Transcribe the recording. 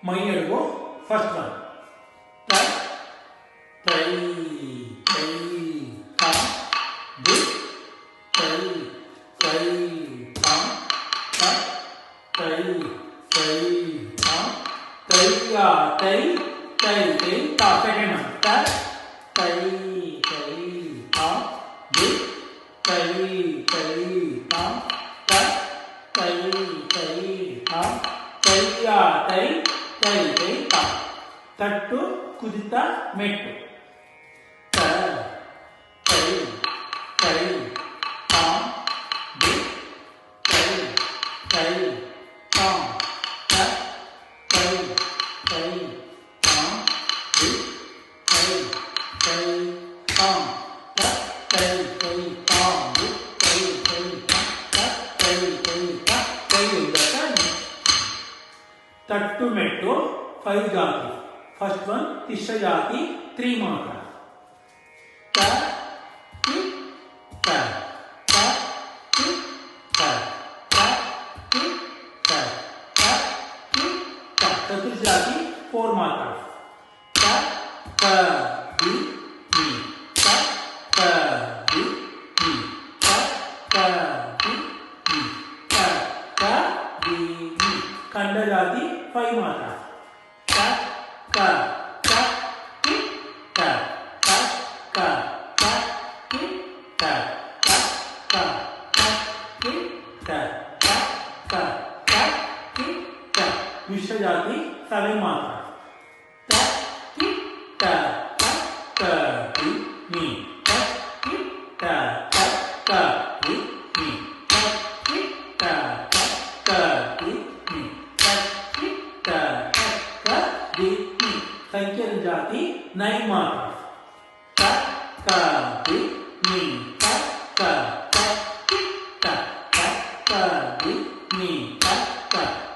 ಮೈ ಎಡಗು first one ತ ತೈ ತೈ ತ the ತೈ ತೈ ತ ತ ತೈ ತೈ ತ ತೈಯ ತೈ ತೈ ತೈ ತ ಸೆಕೆಂಡ್ ಒನ್ ತ ತೈ ತೈ ತ ದಿ ತೈ ತೈ ತ ತ ತೈ ತೈ ತ ತೈಯ ತೈ ತೈ ತೈ ತ ತಟ್ಟು ಕುದಿತ ಮೆಟ್ಟು ತ ತೈ ತೈ ತ ದಿ ತೈ ತೈ ತ ತ ತೈ ತೈ ತ ದಿ ತೈ ತೈ ತ ತ ತೈ ತೈ ತ ದಿ ತೈ ತೈ ತ ತ ತೈ ತೈ ತ ತೈ ತಟ್ಟು ಮೆಟ್ಟು 5 ಜಾತಿ ಫಸ್ಟ್ ಒನ್ ತಿಸ್ರ ಜಾತಿ 3 ಮಾತ್ರ ತ ತಿ ತ ತ ತಿ ತ ತ ತಿ ತ ತ ತಿ ತ ಚತುರ್ ಜಾತಿ 4 ಮಾತ್ರ ತ ತ ದಿ ನಿ ತ ತ ದಿ ನಿ ತ ತ ದಿ ನಿ ತ ತ ದಿ ನಿ ಖಂಡ ಜಾತಿ 5 ಮಾತ್ರ ತ ಕ ತ ತಿ ತ ತ ಕ ತ ತಿ ತ ತ ಕ ತ ತಿ ತ ತ ಕ ತ ತಿ ತ ಮಿಶ್ರ ಜಾತಿ 7 ಮಾತ್ರ ತ ತಿ ತ ತ ಕ ತಿ ನಿ ತ ತಿ ತ ತ ಕ ತಿ ನಿ ತ ತಿ ತ ತ ಕ ತಿ ನಿ ತ ತಿ ತ ತ ಕ ದಿ ನಿ ಸಂಕೀರ್ಣ ಜಾತಿ 9 ಮಾತ್ರ ತ ಕ ದಿ ನಿ ತ ಕ ತ ತಿ ತ ತ ಕ ದಿ ನಿ ತ ಕ